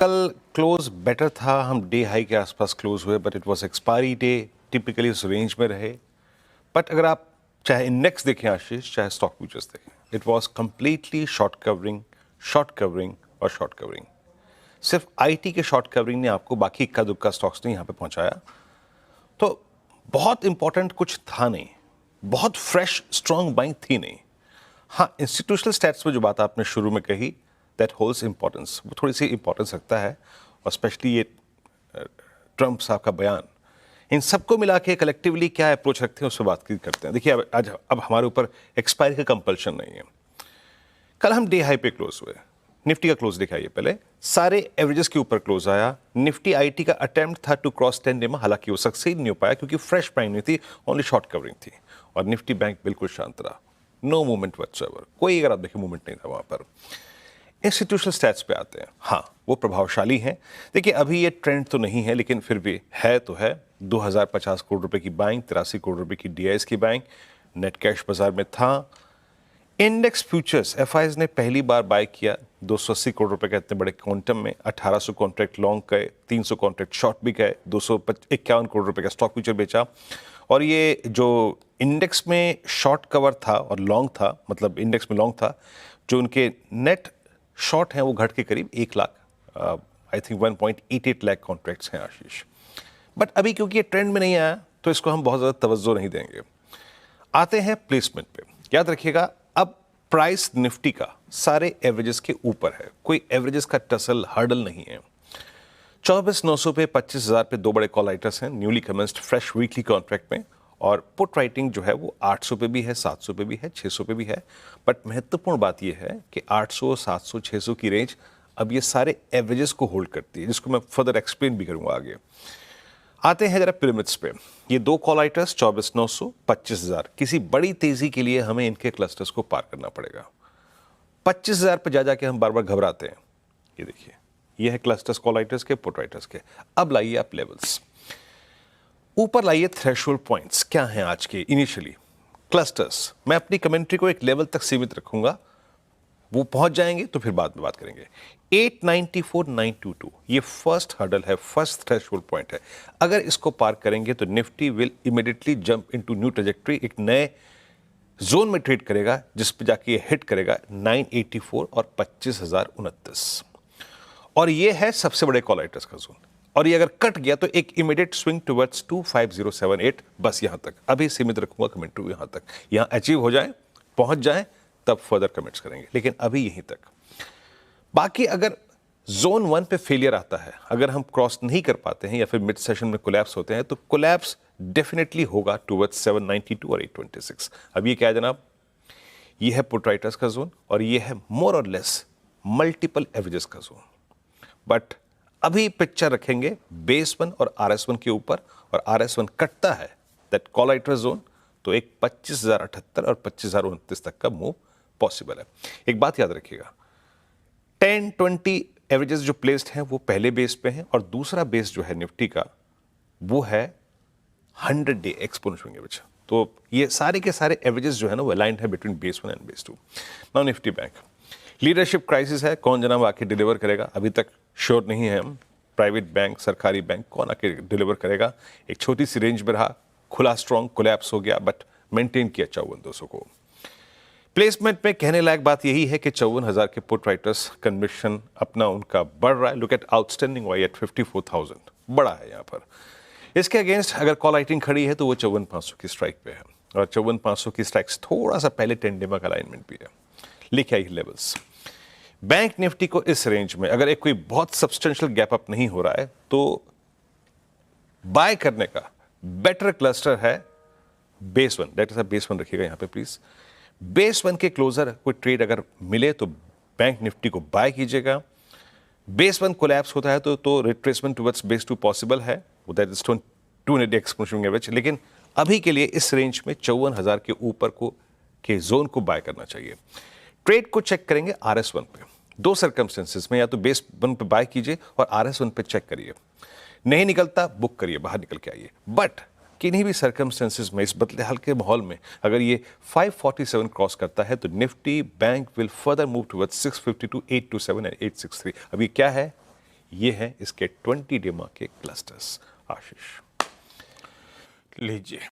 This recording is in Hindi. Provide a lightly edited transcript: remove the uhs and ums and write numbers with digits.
कल क्लोज बेटर था, हम डे हाई के आसपास क्लोज हुए, but it was expiry day, typically उस रेंज में रहे। बट अगर आप चाहे इंडेक्स देखें आशीष, चाहे स्टॉक फ्यूचर्स देखें, it was completely short covering और शॉर्ट कवरिंग। सिर्फ आईटी के शॉर्ट कवरिंग ने आपको बाकी इक्का दुक्का स्टॉक्स ने यहाँ पे पहुंचाया। तो बहुत इंपॉर्टेंट कुछ था नहीं, बहुत फ्रेश स्ट्रॉन्ग बाइंग थी नहीं। हाँ, इंस्टीट्यूशनल स्टैट्स में जो बात आपने शुरू में कही, दैट होल्ड्स इंपॉर्टेंस, वो थोड़ी सी इंपॉर्टेंस रखता है। और स्पेशली ये ट्रंप साहब का बयान, इन सबको मिला के कलेक्टिवली क्या अप्रोच रखते हैं उस पर बात करते हैं। देखिए, अब हमारे ऊपर एक्सपायरी का कंपल्शन नहीं है। कल हम डे हाई पे क्लोज हुए, निफ्टी का क्लोज दिखाइए पहले, सारे एवरेजेस के ऊपर क्लोज आया। निफ्टी आईटी का अटेम्प्ट था टू क्रॉस 10 डेमा, हालांकि वो सक्सीड नहीं हो पाया क्योंकि फ्रेश प्राइम नहीं थी, ओनली शॉर्ट कवरिंग थी। और निफ्टी बैंक बिल्कुल शांत रहा, नो मूवमेंट व्हाटसोएवर, कोई अगर आप देखें मूवमेंट नहीं था वहां पर। इंस्टीट्यूशनल स्टैट्स पे आते हैं, हाँ वो प्रभावशाली हैं। देखिए, अभी ये ट्रेंड तो नहीं है, लेकिन फिर भी है तो है। 2050 करोड़ रुपए की बाइंग, 83 करोड़ रुपए की डीआईएस की बाइंग, नेट कैश बाजार में था। इंडेक्स फ्यूचर्स एफआईज ने पहली बार बाय किया 280 करोड़ रुपए के इतने बड़े क्वांटम में। 1800 कॉन्ट्रैक्ट लॉन्ग गए, 300 कॉन्ट्रैक्ट शॉर्ट भी गए, 251 करोड़ रुपए का स्टॉक फ्यूचर बेचा। और ये जो इंडेक्स में शॉर्ट कवर था और लॉन्ग था, मतलब इंडेक्स में लॉन्ग था, जो उनके नेट शॉर्ट हैं वो घट के करीब 1 lakh, I think 1.88 lakh contracts हैं आशीष। बट अभी क्योंकि ये ट्रेंड में नहीं आया तो इसको हम बहुत ज़्यादा तवज्जो नहीं देंगे। आते हैं प्लेसमेंट पे। याद रखिएगा, अब प्राइस निफ्टी का सारे एवरेजेस के ऊपर है, कोई एवरेजेस का टसल हर्डल नहीं है। 24,900 पे, 25,000 पे दो बड़े कॉल राइटर्स हैं newly commenced fresh weekly contract में। और पुट राइटिंग जो है वो 800 पे भी है, 700 पे भी है, 600 पे भी है। बट महत्वपूर्ण बात यह है कि 800, 700, 600 की रेंज अब ये सारे एवरेजेस को होल्ड करती है, जिसको मैं फर्दर एक्सप्लेन भी करूंगा आगे। आते हैं जरा पिरामिड्स पे। ये दो कॉल राइटर्स 24,900, 25,000, किसी बड़ी तेजी के लिए हमें इनके क्लस्टर्स को पार करना पड़ेगा। 25,000 पे जा जाके हम बार बार घबराते हैं। ये देखिए, ये है क्लस्टर्स कॉल राइटर्स के, पुट राइटर्स के। अब लाइए आप लेवल्स, ऊपर लाइए थ्रेशोल्ड पॉइंट्स क्या हैं आज के इनिशियली क्लस्टर्स। मैं अपनी कमेंट्री को एक लेवल तक सीमित रखूंगा, वो पहुंच जाएंगे तो फिर बाद में बात करेंगे। 894,922 ये फर्स्ट हर्डल है, फर्स्ट थ्रेशोल्ड पॉइंट है। अगर इसको पार करेंगे तो Nifty will immediately jump into new trajectory, एक नए जोन में ट्रेड करेगा, जिस पे जाके ये हिट करेगा 984 और 25,029। और ये है सबसे बड़े कॉल राइटर्स का जोन। और ये अगर कट गया तो एक इमीडिएट स्विंग टुवर्ड्स 25078, बस यहां तक अभी सीमित रखूंगा कमेंट्री, यहां तक, यहां अचीव हो जाए, पहुंच जाए, तब फर्दर कमेंट्स करेंगे, लेकिन अभी यहीं तक। बाकी अगर जोन 1 पे फेलियर आता है, अगर हम क्रॉस नहीं कर पाते हैं या फिर मिड सेशन में कोलैप्स होते हैं, तो कोलैप्स डेफिनेटली होगा टुवर्ड्स 792 और 826। अब ये क्या है जनाब, ये है पुट राइटर्स का जोन और ये है मोर और लेस मल्टीपल एवरेजेस का जोन। बट अभी पिक्चर रखेंगे बेस 1 और RS1 के ऊपर, और RS1 कटता है दैट कॉल राइटर जोन, तो एक 25,078 और 25,029 तक का मूव पॉसिबल है। एक बात याद रखिएगा, 10-20 एवरेजेस जो प्लेस्ड हैं वो पहले बेस पे हैं, और दूसरा बेस जो है निफ्टी का वो है 100 डे एक्सपोनेंशियल एवरेज। तो ये सारे के सारे एवरेजेस जो है ना वो अलाइंड है between base 1 and base 2। Now Nifty bank leadership crisis है, कौन जनाब आके डिलीवर करेगा अभी तक श्योर नहीं है हम। प्राइवेट बैंक, सरकारी बैंक, कौन आके डिलीवर करेगा। एक छोटी सी रेंज में रहा, खुला स्ट्रॉन्ग, कोलैप्स हो गया, बट मेंटेन किया 54,200 को। प्लेसमेंट में कहने लायक बात यही है कि 54,000 के पुट राइटर्स कन्विक्शन अपना उनका बढ़ रहा है। Look at outstanding y at 54,000, बड़ा है यहाँ पर। इसके अगेंस्ट अगर कॉल राइटिंग खड़ी है तो वो 54,500 की स्ट्राइक पे है, और 54,500 की स्ट्राइक्स थोड़ा सा पहले 10 डेमा का अलाइनमेंट भी है। लिखे आइए लेवल्स। बैंक निफ्टी को इस रेंज में अगर एक कोई बहुत सब्सटेंशियल गैप अप नहीं हो रहा है तो बाय करने का बेटर क्लस्टर है बेस 1। दैट इज बेस 1 रखिएगा यहां पे प्लीज। बेस 1 के क्लोजर कोई ट्रेड अगर मिले तो बैंक निफ्टी को बाय कीजिएगा। बेस 1 कोलैप्स होता है तो रिट्रेसमेंट टुवर्ड्स बेस 2 पॉसिबल है, दैट इज 200 एक्सपोनेंशियल एवरेज। लेकिन अभी के लिए इस रेंज में 54,000 के ऊपर को के जोन को बाय करना चाहिए। ट्रेड को चेक करेंगे RS1 पे। दो सर्कमस्टेंसेस में, या तो बेस 1 पे बाय कीजिए और RS1 पे चेक करिए, नहीं निकलता बुक करिए, बाहर निकल के आइए। बट किन्हीं भी सर्कमस्टेंसेस में, इस बदले हल्के माहौल में, अगर ये 547 क्रॉस करता है तो Nifty bank will further move towards 652, 827 and 863। अब ये क्या है, ये हैं इसके 20 डे मार्केट क्लस्टर्स। आशीष लीजिए